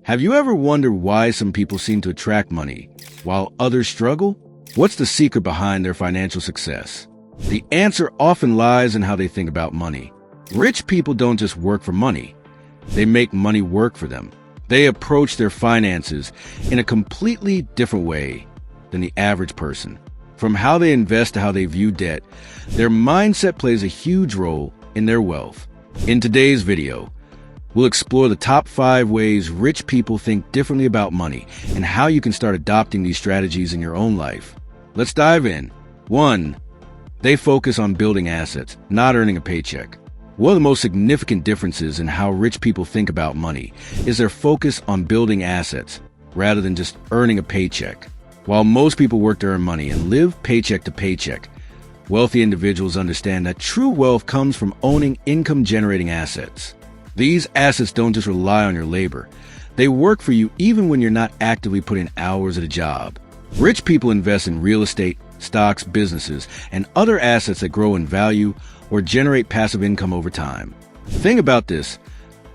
Have you ever wondered why some people seem to attract money while others struggle? What's the secret behind their financial success? The answer often lies in how they think about money. Rich people don't just work for money. They make money work for them. They approach their finances in a completely different way than the average person. From how they invest to how they view debt, their mindset plays a huge role in their wealth. In today's video, we'll explore the top 5 ways rich people think differently about money and how you can start adopting these strategies in your own life. Let's dive in. 1. They focus on building assets, not earning a paycheck. One of the most significant differences in how rich people think about money is their focus on building assets rather than just earning a paycheck. While most people work to earn money and live paycheck to paycheck, wealthy individuals understand that true wealth comes from owning income-generating assets. These assets don't just rely on your labor. They work for you even when you're not actively putting hours at a job. Rich people invest in real estate, stocks, businesses, and other assets that grow in value or generate passive income over time. Think about this.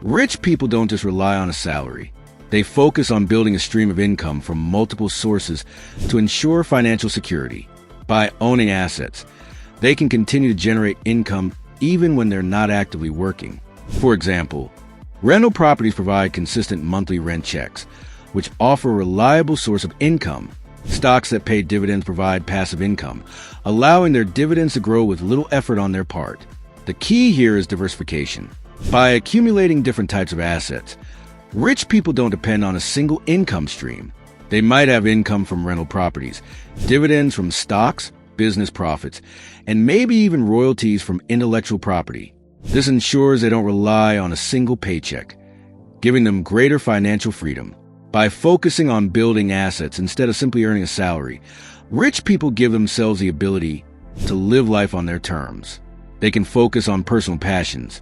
Rich people don't just rely on a salary. They focus on building a stream of income from multiple sources to ensure financial security. By owning assets, they can continue to generate income even when they're not actively working. For example, rental properties provide consistent monthly rent checks, which offer a reliable source of income. Stocks that pay dividends provide passive income, allowing their dividends to grow with little effort on their part. The key here is diversification. By accumulating different types of assets, rich people don't depend on a single income stream. They might have income from rental properties, dividends from stocks, business profits, and maybe even royalties from intellectual property. This ensures they don't rely on a single paycheck, giving them greater financial freedom. By focusing on building assets instead of simply earning a salary, rich people give themselves the ability to live life on their terms. They can focus on personal passions,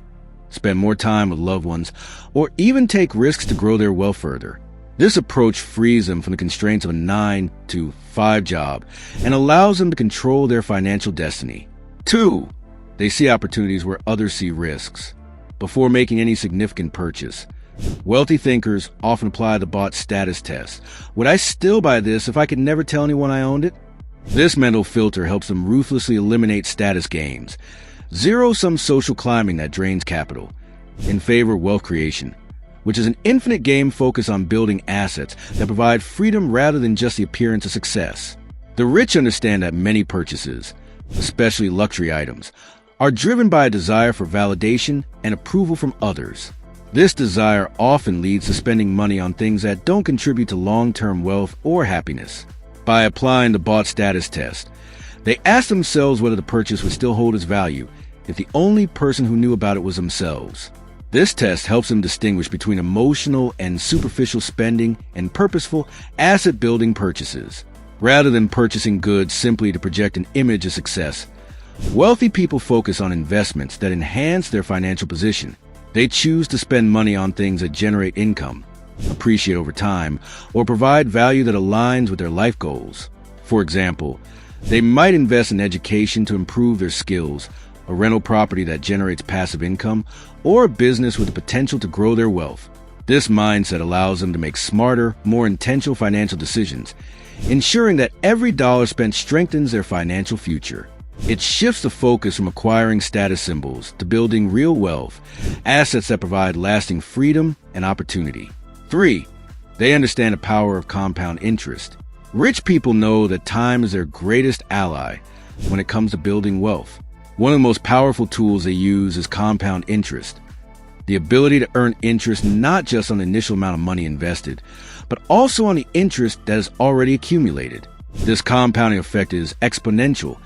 spend more time with loved ones, or even take risks to grow their wealth further. This approach frees them from the constraints of a 9-to-5 job and allows them to control their financial destiny. 2. They see opportunities where others see risks. Before making any significant purchase, wealthy thinkers often apply the bought status test. Would I still buy this if I could never tell anyone I owned it? This mental filter helps them ruthlessly eliminate status games, zero-sum social climbing that drains capital, in favor of wealth creation, which is an infinite game focused on building assets that provide freedom rather than just the appearance of success. The rich understand that many purchases, especially luxury items, are driven by a desire for validation and approval from others. This desire often leads to spending money on things that don't contribute to long-term wealth or happiness. By applying the bought status test, they ask themselves whether the purchase would still hold its value if the only person who knew about it was themselves. This test helps them distinguish between emotional and superficial spending and purposeful asset-building purchases. Rather than purchasing goods simply to project an image of success, wealthy people focus on investments that enhance their financial position. They choose to spend money on things that generate income, appreciate over time, or provide value that aligns with their life goals. For example, they might invest in education to improve their skills, a rental property that generates passive income, or a business with the potential to grow their wealth. This mindset allows them to make smarter, more intentional financial decisions, ensuring that every dollar spent strengthens their financial future. It shifts the focus from acquiring status symbols to building real wealth, assets that provide lasting freedom and opportunity. 3. They understand the power of compound interest. Rich people know that time is their greatest ally when it comes to building wealth. One of the most powerful tools they use is compound interest, the ability to earn interest not just on the initial amount of money invested, but also on the interest that is already accumulated. This compounding effect is exponential,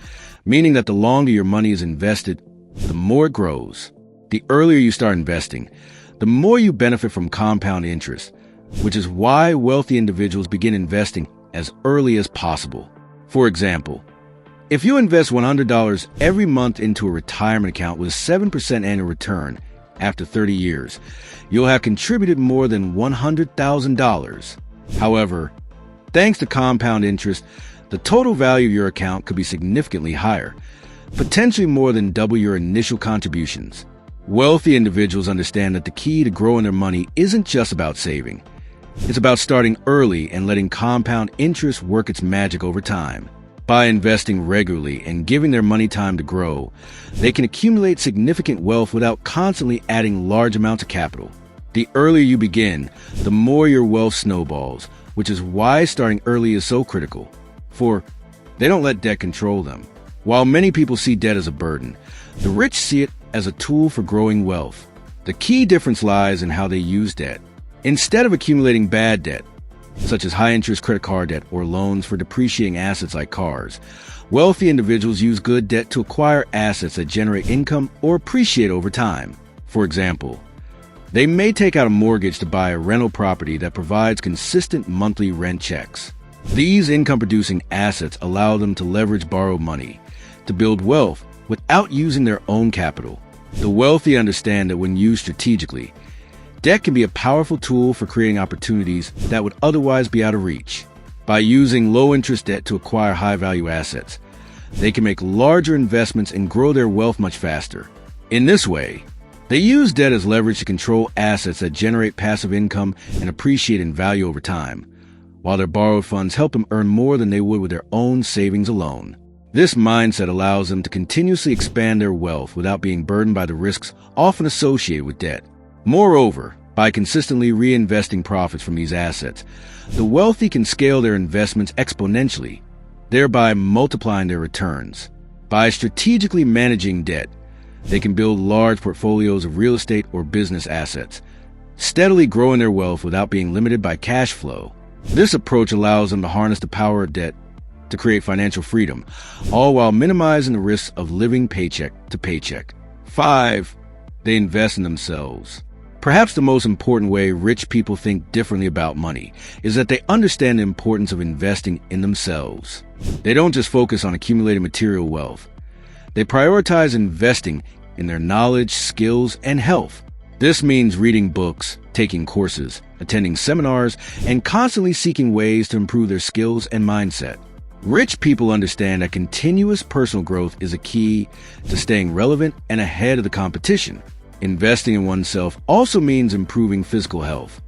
meaning that the longer your money is invested, the more it grows. The earlier you start investing, the more you benefit from compound interest, which is why wealthy individuals begin investing as early as possible. For example, if you invest $100 every month into a retirement account with a 7% annual return after 30 years, you'll have contributed more than $100,000. However, thanks to compound interest, the total value of your account could be significantly higher, potentially more than double your initial contributions. Wealthy individuals understand that the key to growing their money isn't just about saving. It's about starting early and letting compound interest work its magic over time. By investing regularly and giving their money time to grow, they can accumulate significant wealth without constantly adding large amounts of capital. The earlier you begin, the more your wealth snowballs, which is why starting early is so critical. For they don't let debt control them. While many people see debt as a burden, the rich see it as a tool for growing wealth. The key difference lies in how they use debt. Instead of accumulating bad debt, such as high-interest credit card debt or loans for depreciating assets like cars, wealthy individuals use good debt to acquire assets that generate income or appreciate over time. For example, they may take out a mortgage to buy a rental property that provides consistent monthly rent checks. These income-producing assets allow them to leverage borrowed money to build wealth without using their own capital. The wealthy understand that when used strategically, debt can be a powerful tool for creating opportunities that would otherwise be out of reach. By using low-interest debt to acquire high-value assets, they can make larger investments and grow their wealth much faster. In this way, they use debt as leverage to control assets that generate passive income and appreciate in value over time, while their borrowed funds help them earn more than they would with their own savings alone. This mindset allows them to continuously expand their wealth without being burdened by the risks often associated with debt. Moreover, by consistently reinvesting profits from these assets, the wealthy can scale their investments exponentially, thereby multiplying their returns. By strategically managing debt, they can build large portfolios of real estate or business assets, steadily growing their wealth without being limited by cash flow. This approach allows them to harness the power of debt to create financial freedom, all while minimizing the risks of living paycheck to paycheck. 5. They invest in themselves. Perhaps the most important way rich people think differently about money is that they understand the importance of investing in themselves. They don't just focus on accumulating material wealth. They prioritize investing in their knowledge, skills, and health. This means reading books, taking courses, attending seminars, and constantly seeking ways to improve their skills and mindset. Rich people understand that continuous personal growth is a key to staying relevant and ahead of the competition. Investing in oneself also means improving physical health,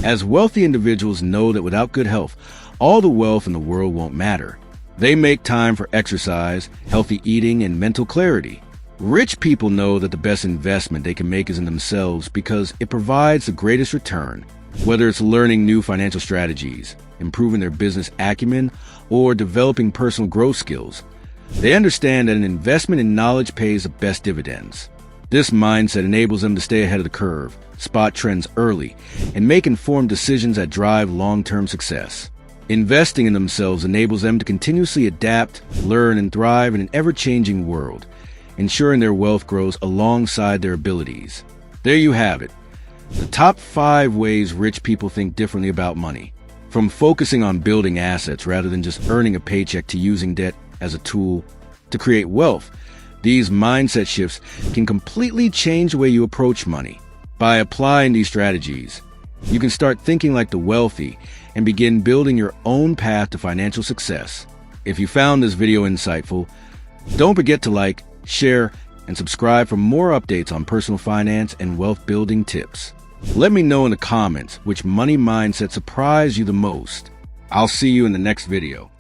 as wealthy individuals know that without good health, all the wealth in the world won't matter. They make time for exercise, healthy eating, and mental clarity. Rich people know that the best investment they can make is in themselves because it provides the greatest return. Whether it's learning new financial strategies, improving their business acumen, or developing personal growth skills, they understand that an investment in knowledge pays the best dividends. This mindset enables them to stay ahead of the curve, spot trends early, and make informed decisions that drive long-term success. Investing in themselves enables them to continuously adapt, learn, and thrive in an ever-changing world, ensuring their wealth grows alongside their abilities. There you have it, the top 5 ways rich people think differently about money. From focusing on building assets rather than just earning a paycheck to using debt as a tool to create wealth, these mindset shifts can completely change the way you approach money. By applying these strategies, you can start thinking like the wealthy and begin building your own path to financial success. If you found this video insightful, don't forget to like, share, and subscribe for more updates on personal finance and wealth building tips. Let me know in the comments which money mindset surprised you the most. I'll see you in the next video.